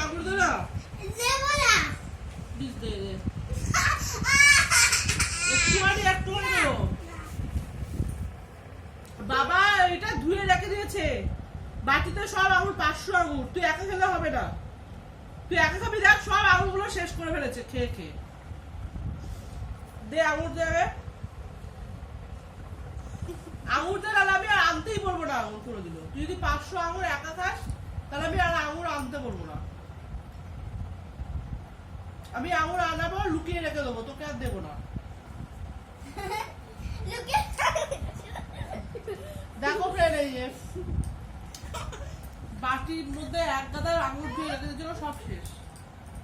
আঙুর দে না একটুখানি দেবো। বাবা এটা ধুয়ে রেখে দিয়েছে বাটিতে সব আঙুর, 500 আঙুর। তুই একা খেলে হবে না, তুই একা খাবি। দেখ সব আঙুর গুলো শেষ করে ফেলেছে খেয়ে খেয়ে। দে আঙুর দেবে, আঙুর দে, নাহলে আমি আর আনতেই বলবো না আঙুর করে দিল। তুই যদি 500 আঙুর একা খাস তাহলে আমি আর আঙুর আনতে বলবো না। আমি আঙুর আনাবো, লুকিয়ে রেখে দেবো, তোকে আর দেবো না। দেখো ফ্রেন্ড, এই যে বাটির মধ্যে এক গাদার আঙুর দিয়ে রেখে দিয়েছিল, সব শেষ,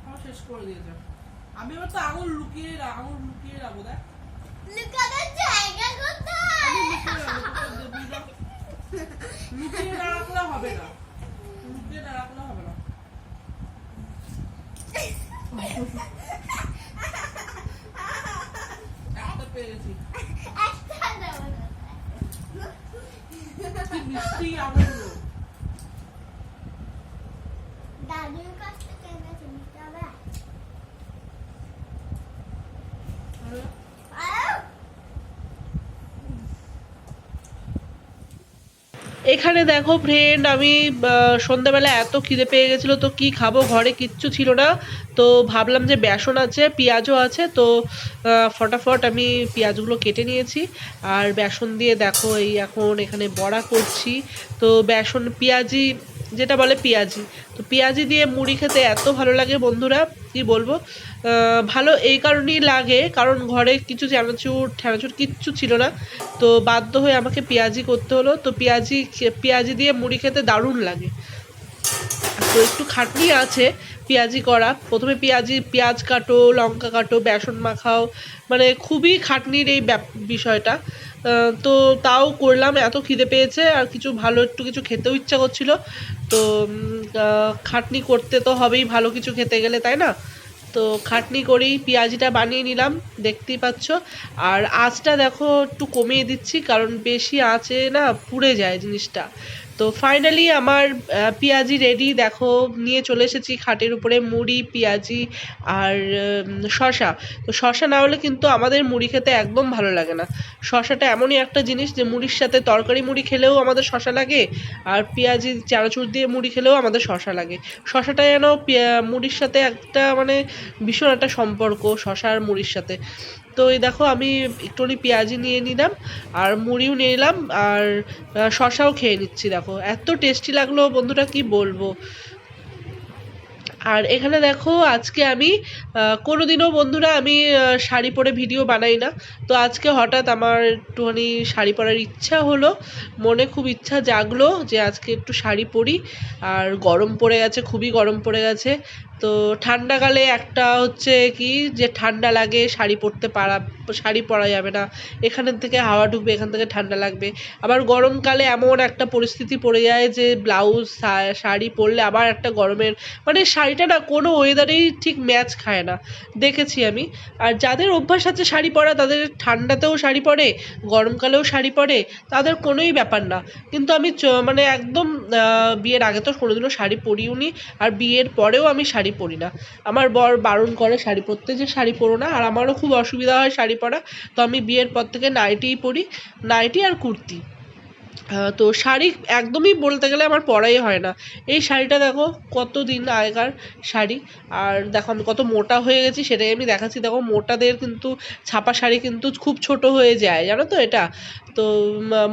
সব শেষ করে দিয়েছে। আমি এবার তো আঙুর লুকিয়ে রাখবো। দেখ লুকিয়ে না রাখলে হবে না, লুকিয়ে না রাখলে হবে না। একটা পেয়েছি, কি মিষ্টি আঙুরগুলো। দাদুর কাছ থেকে এনেছি, নিতে হবে। এখানে দেখো ফ্রেন্ড, আমি সন্ধ্যাবেলা এত খিদে পেয়ে গেছিলো, তো কি খাবো, ঘরে কিচ্ছু ছিল না। তো ভাবলাম যে বেসন আছে, পেঁয়াজও আছে, তো ফটাফট আমি পেঁয়াজগুলো কেটে নিয়েছি। আর বেসন দিয়ে দেখো এই এখন এখানে বড়া করছি। তো বেসন পেঁয়াজি, যেটা বলে পেঁয়াজি, তো পেঁয়াজি দিয়ে মুড়ি খেতে এত ভালো লাগে বন্ধুরা, কি বলবো। ভালো এই কারণেই লাগে কারণ ঘরে কিছু চানাচুর ঠানাচুর কিচ্ছু ছিল না, তো বাধ্য হয়ে আমাকে পেঁয়াজি করতে হলো। তো পেঁয়াজি দিয়ে মুড়ি খেতে দারুণ লাগে। তো একটু খাটনি আছে পেঁয়াজি করা। প্রথমে পেঁয়াজ কাটো, লঙ্কা কাটো, বেসন মাখাও, মানে খুবই খাটনির এই বিষয়টা। তো তাও করলাম, এত খিদে পেয়েছে আর কিছু ভালো একটু কিছু খেতেও ইচ্ছা করছিল। তো খাটনি করতে তো হবেই ভালো কিছু খেতে গেলে, তাই না? তো খাটনি করেই পেঁয়াজিটা বানিয়ে নিলাম, দেখতেই পাচ্ছ। আর আঁচটা দেখো একটু কমিয়ে দিচ্ছি, কারণ বেশি আঁচে না পুড়ে যায় জিনিসটা। তো ফাইনালি আমার পেঁয়াজি রেডি। দেখো নিয়ে চলে এসেছি খাটের উপরে মুড়ি, পেঁয়াজি আর শশা। তো শশা না হলে কিন্তু আমাদের মুড়ি খেতে একদম ভালো লাগে না। শশাটা এমনই একটা জিনিস যে মুড়ির সাথে তরকারি মুড়ি খেলেও আমাদের শশা লাগে, আর পেঁয়াজি চানাচুর দিয়ে মুড়ি খেলেও আমাদের শশা লাগে। শশাটা যেন মুড়ির সাথে একটা মানে ভীষণ একটা সম্পর্ক শশা আর মুড়ির সাথে। তো এই দেখো আমি একটুখানি পেঁয়াজি নিয়ে নিলাম আর মুড়িও নিয়ে নিলাম আর শশাও খেয়ে নিচ্ছি। দেখো এত টেস্টি লাগলো বন্ধুরা, কি বলবো। আর এখানে দেখো আজকে আমি কোনোদিনও বন্ধুরা আমি শাড়ি পরে ভিডিও বানাই না, তো আজকে হঠাৎ আমার একটুখানি শাড়ি পরার ইচ্ছা হলো, মনে খুব ইচ্ছা জাগলো যে আজকে একটু শাড়ি পরি। আর গরম পড়ে গেছে, খুবই গরম পড়ে গেছে। তো ঠান্ডাকালে একটা হচ্ছে কি যে ঠান্ডা লাগে, শাড়ি পরা যাবে না, এখানের থেকে হাওয়া ঢুকবে, এখান থেকে ঠান্ডা লাগবে। আবার গরমকালে এমন একটা পরিস্থিতি পড়ে যায় যে ব্লাউজ শাড়ি পরলে আবার একটা গরমের মানে শাড়িটা না কোনো ওয়েদারেই ঠিক ম্যাচ খায় না, দেখেছি আমি। আর যাদের অভ্যাস আছে শাড়ি পরা, তাদের ঠান্ডাতেও শাড়ি পরে, গরমকালেও শাড়ি পরে, তাদের কোনোই ব্যাপার না। কিন্তু আমি মানে একদম বিয়ের আগে তো কোনোদিনও শাড়ি পরিও নি, আর বিয়ের পরেও আমি শাড়ি পরি না। আমার বর বারণ করে শাড়ি পরতে, যে শাড়ি পরো না, আর আমারও খুব অসুবিধা হয় শাড়ি পরা। তো আমি বিয়ের পর থেকে নাইটিই পরি, নাইটি আর কুর্তি। তো শাড়ি একদমই বলতে গেলে আমার পরাই হয় না। এই শাড়িটা দেখো কতদিন আগেকার শাড়ি, আর দেখো আমি কত মোটা হয়ে গেছি সেটাই আমি দেখাচ্ছি। দেখো মোটাদের কিন্তু ছাপা শাড়ি কিন্তু খুব ছোট হয়ে যায়, জানো তো এটা। তো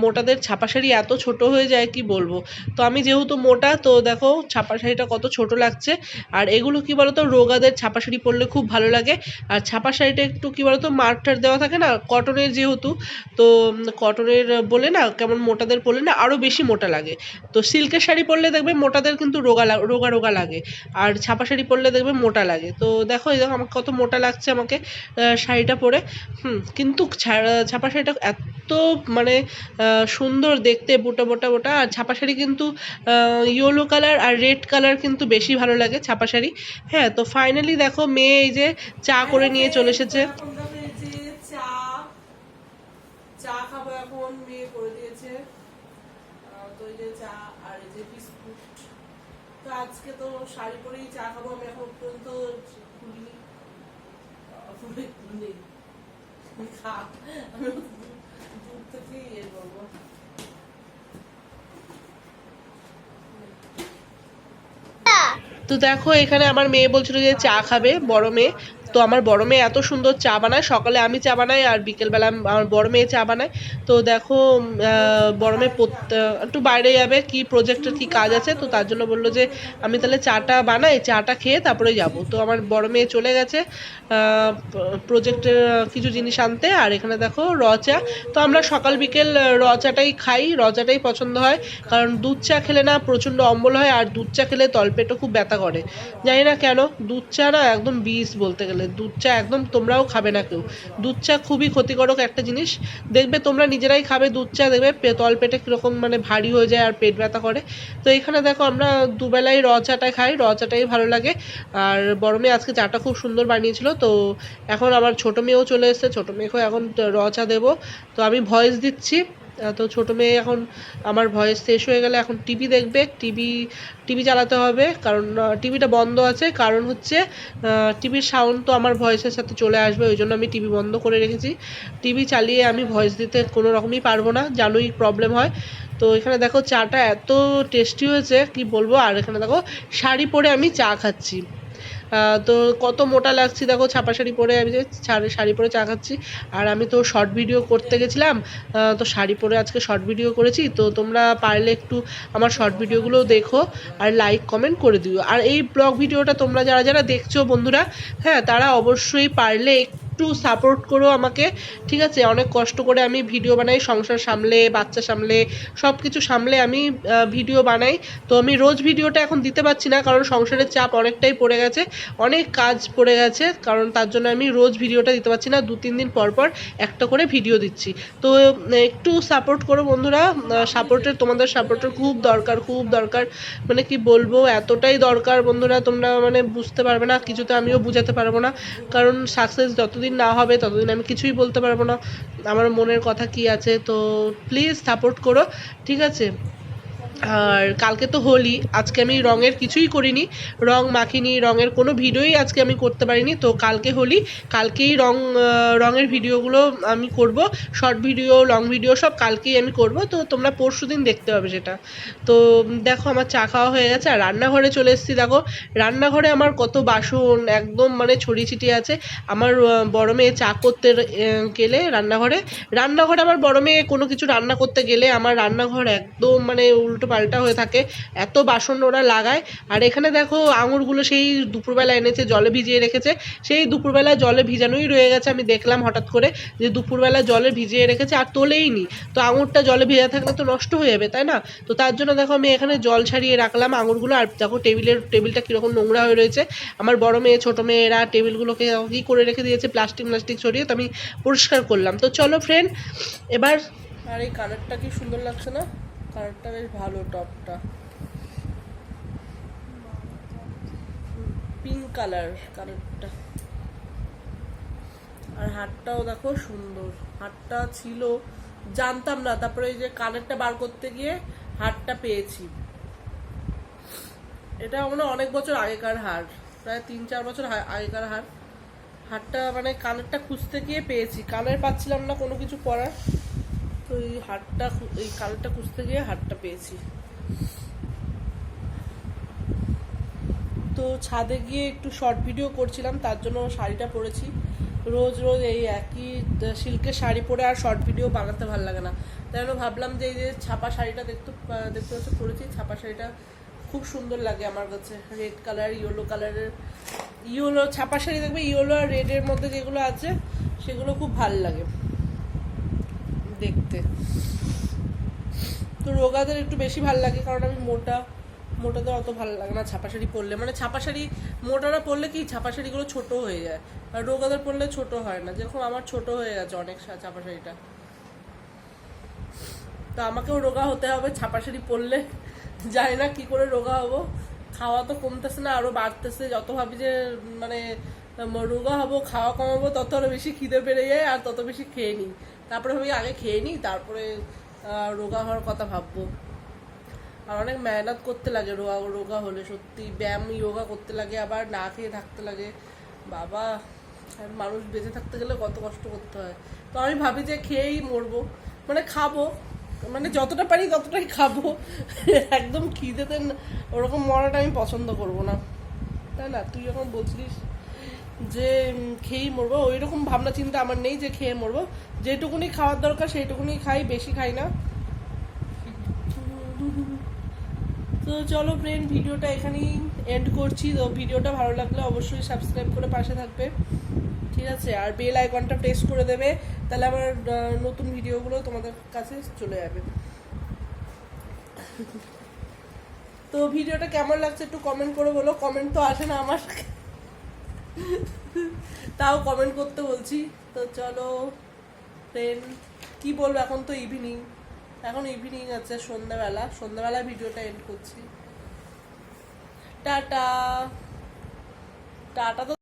মোটাদের ছাপা শাড়ি এত ছোট হয়ে যায় কি বলবো। তো আমি যেহেতু মোটা, তো দেখো ছাপা শাড়িটা কত ছোট লাগছে। আর এগুলো কি বলতো, রোগাদের ছাপা শাড়ি পরলে খুব ভালো লাগে। আর ছাপা শাড়িটা একটু কি বলতো মার্কটার দেওয়া থাকে না, কটনের যেহেতু, তো কটনের বলে না কেমন মোটাদের পরলে না আরও বেশি মোটা লাগে। তো সিল্কের শাড়ি পরলে দেখবে মোটাদের কিন্তু রোগা রোগা লাগে, আর ছাপা শাড়ি পরলে দেখবে মোটা লাগে। তো দেখো এই দেখো আমাকে কত মোটা লাগছে আমাকে শাড়িটা পরে। কিন্তু ছাপা শাড়িটা এত মানে সুন্দর দেখতে, বোটা বোটা বোটা। আর ছাপা শাড়ি কিন্তু ইয়েলো কালার আর রেড কালার কিন্তু বেশি ভালো লাগে ছাপা শাড়ি। হ্যাঁ, তো ফাইনালি দেখো মেয়ে এই যে চা করে নিয়ে চলে এসেছে। চা খাবো এখন, মেয়ে করে দিয়েছে। তো এই যে চা আর এই যে বিস্কুট। তো আজকে তো শাড়ি পরেই চা খাবো, আমি এখন পর্যন্ত খুলিনি। আমি দূর থেকেই ইয়ে করবো। তো দেখো এখানে আমার মেয়ে বলছিল যে চা খাবে, বড় মেয়ে। তো আমার বড় মেয়ে এত সুন্দর চা বানায়, সকালে আমি চা বানাই আর বিকেলবেলা আমার বড় মেয়ে চা বানায়। তো দেখো বড় মেয়ে একটু বাইরে যাবে, কি প্রজেক্টের কি কাজ আছে, তো তার জন্য বললো যে আমি তাহলে চাটা বানাই, চাটা খেয়ে তারপরে যাব। তো আমার বড় মেয়ে চলে গেছে প্রজেক্টের কিছু জিনিস আনতে। আর এখানে দেখো র চা। তো আমরা সকাল বিকেল র চাটাই খাই, র চাটাই পছন্দ হয়, কারণ দুধ চা খেলে না প্রচণ্ড অম্বল হয়, আর দুধ চা খেলে তলপেটও খুব ব্যথা করে। জানি না কেন, দুধ চা না একদম বিষ বলতে গেলে। দুধ চা একদম তোমরাও খাবে না কেউ, দুধ চা খুবই ক্ষতিকারক একটা জিনিস। দেখবে তোমরা নিজেরাই খাবে দুধ চা, দেখবে তলপেটে কীরকম মানে ভারী হয়ে যায় আর পেট ব্যথা করে। তো এখানে দেখো আমরা দুবেলাই র চাটা খাই, র চাটাই ভালো লাগে। আর বড় মেয়ে আজকে চাটা খুব সুন্দর বানিয়েছিল। তো এখন আমার ছোটো মেয়েও চলে এসেছে, ছোটো মেয়েকেও এখন র চা দেবো। তো আমি ভয়েস দিচ্ছি। তো ছোটো মেয়ে এখন আমার ভয়েস শেষ হয়ে গেলে এখন টিভি দেখবে, টিভি চালাতে হবে, কারণ টিভিটা বন্ধ আছে। কারণ হচ্ছে টিভির সাউন্ড তো আমার ভয়েসের সাথে চলে আসবে, ওই জন্য আমি টিভি বন্ধ করে রেখেছি। টিভি চালিয়ে আমি ভয়েস দিতে কোনো রকমই পারবো না, জানোই প্রবলেম হয়। তো এখানে দেখো চাটা এত টেস্টি হয়েছে কি বলবো। আর এখানে দেখো শাড়ি পরে আমি চা খাচ্ছি। তো কত মোটা লাগছি দেখো, ছাপা শাড়ি পরে আমি যে শাড়ি পরে চা খাচ্ছি। আর আমি তো শর্ট ভিডিও করতে গেছিলাম, তো শাড়ি পরে আজকে শর্ট ভিডিও করেছি। তো তোমরা পারলে একটু আমার শর্ট ভিডিওগুলো দেখো আর লাইক কমেন্ট করে দিও। আর এই ব্লগ ভিডিওটা তোমরা যারা যারা দেখছো বন্ধুরা, হ্যাঁ তারা অবশ্যই পারলে একটু সাপোর্ট করো আমাকে, ঠিক আছে? অনেক কষ্ট করে আমি ভিডিও বানাই, সংসার সামলে, বাচ্চা সামলে, সব কিছু সামলে আমি ভিডিও বানাই। তো আমি রোজ ভিডিওটা এখন দিতে পারছি না, কারণ সংসারের চাপ অনেকটাই পড়ে গেছে, অনেক কাজ পড়ে গেছে, কারণ তার জন্য আমি রোজ ভিডিওটা দিতে পারছি না, 2-3 দিন পর পর একটা করে ভিডিও দিচ্ছি। তো একটু সাপোর্ট করো বন্ধুরা, তোমাদের সাপোর্টের খুব দরকার, খুব দরকার। মানে কি বলবো, এতটাই দরকার বন্ধুরা, তোমরা মানে বুঝতে পারবে না, কিছুতে আমিও বুঝাতে পারবো না। কারণ সাকসেস যতদিন না হবে ততদিন আমি কিছুই বলতে পারবো না আমার মনের কথা কি আছে। তো প্লিজ সাপোর্ট করো, ঠিক আছে? আর কালকে তো হোলি, আজকে আমি রঙের কিছুই করিনি, রং মাখিনি, রঙের কোনো ভিডিওই আজকে আমি করতে পারিনি। তো কালকে হোলি, কালকেই রঙের ভিডিওগুলো আমি করব, শর্ট ভিডিও, লং ভিডিও সব কালকেই আমি করব। তো তোমরা পরশুদিন দেখতে হবে সেটা। তো দেখো আমার চা খাওয়া হয়ে গেছে, আর রান্নাঘরে চলে এসেছি। দেখো রান্নাঘরে আমার কত বাসন একদম মানে ছড়িয়ে ছিটিয়ে আছে। আমার বড় মেয়ে চা করতে গেলে রান্নাঘরে আমার বড় মেয়ে কোনো কিছু রান্না করতে গেলে আমার রান্নাঘর একদম মানে উল্টো পাল্টা হয়ে থাকে, এত বাসন ওরা লাগায়। আর এখানে দেখো আঙুরগুলো সেই দুপুরবেলা এনেছে, জলে ভিজিয়ে রেখেছে, সেই দুপুরবেলা জলে ভিজানোই রয়ে গেছে। আমি দেখলাম হঠাৎ করে যে দুপুরবেলা জলে ভিজিয়ে রেখেছে আর তোলেইনি। তো আঙুরটা জলে ভেজা থাকলে তো নষ্ট হয়ে যাবে, তাই না? তো তার জন্য দেখো আমি এখানে জল ছাড়িয়ে রাখলাম আঙুরগুলো। আর দেখো টেবিলটা কীরকম নোংরা হয়ে রয়েছে। আমার বড় মেয়ে ছোটো মেয়েরা টেবিলগুলোকে কী করে রেখে দিয়েছে, প্লাস্টিক ছড়িয়ে। তো আমি পরিষ্কার করলাম। তো চলো ফ্রেন্ড এবার। আর এই কালারটা কি সুন্দর লাগছে না? কালারটা বেশ ভালো, টপটা পিঙ্ক কালারটা। আর হাতটাও দেখো সুন্দর, হাতটা ছিল জানতাম না, তারপরে এই যে কানেরটা বার করতে গিয়ে হারটা পেয়েছি। এটা মানে অনেক বছর আগেকার হার, প্রায় 3-4 বছর আগেকার হারটা মানে কানেরটা খুঁজতে গিয়ে পেয়েছি, কানের পাচ্ছিলাম না কোনো কিছু পরার। তো এই কানেরটা খুঁজতে গিয়ে হারটা পেয়েছি। তো ছাদে গিয়ে একটু শর্ট ভিডিও করছিলাম, তার জন্য শাড়িটা পরেছি। রোজ এই একই সিল্কের শাড়ি পরে আর শর্ট ভিডিও বানাতে ভালো লাগে না, তাই জন্য ভাবলাম যে এই যে ছাপা শাড়িটা দেখতে হচ্ছে পরেছি। ছাপা শাড়িটা খুব সুন্দর লাগে আমার কাছে, রেড কালার, ইয়েলো কালারের, ইয়েলো ছাপা শাড়ি দেখবে ইয়েলো আর রেডের মধ্যে যেগুলো আছে সেগুলো খুব ভালো লাগে দেখতে। তো রোগাদের একটু বেশি ভালো লাগে, কারণ আমি মোটাদের অত ভালো লাগে না ছাপা শাড়ি পরলে। মানে ছাপা শাড়ি মোটারা পরলে কি ছাপা শাড়িগুলো ছোট হয়ে যায়, আর রোগাদের পরলে ছোট হয় না, যেরকম আমার ছোট হয়ে গেছে অনেক ছাপা শাড়িটা। তো আমাকেও রোগা হতে হবে ছাপা শাড়ি পরলে, জানি না কি করে রোগা হবো। খাওয়া তো কমতেছে না, আরো বাড়তেছে। যত ভাবি যে মানে রোগা হবো, খাওয়া কমাবো, তত আরো বেশি খিদে বেড়ে যায়, আর তত বেশি খেয়ে নিই। তারপরে ভাবি আগে খেয়ে নিই, তারপরে রোগা হওয়ার কথা ভাববো। আর অনেক মেহনত করতে লাগে রোগা রোগা হলে, সত্যি ব্যায়াম যোগা করতে লাগে, আবার না খেয়ে থাকতে লাগে। বাবা, আর মানুষ বেঁচে থাকতে গেলে কত কষ্ট করতে হয়। তো আমি ভাবি যে খেয়েই মরবো, মানে খাবো, মানে যতটা পারি ততটাই খাবো। একদম খিদেতে ওরকম মরাটা আমি পছন্দ করব না, তাই না? তুই যখন বলছিলিস যে খেয়েই মরবো, ওই রকম ভাবনা চিন্তা আমার নেই যে খেয়ে মরবো। যেটুকুনি খাওয়ার দরকার সেইটুকুনি খাই, বেশি খাই না। তো চলো ফ্রেন্ড, ভিডিওটা এখানেই এন্ড করছি। তো ভিডিওটা ভালো লাগলে অবশ্যই সাবস্ক্রাইব করে পাশে থাকবে, ঠিক আছে? আর বেল আইকনটা প্রেস করে দেবে, তাহলে আমার নতুন ভিডিওগুলো তোমাদের কাছে চলে যাবে। তো ভিডিওটা কেমন লাগছে একটু কমেন্ট করে বলো। কমেন্ট তো আসে না আমার, তাও কমেন্ট করতে বলছি। তো চলো ফ্রেন্ড, কি বলবো, এখন তো ইভিনিং, এখন ইভিনিং আছে, সন্ধ্যাবেলা ভিডিওটা এন্ড করছি। Tata tata. তো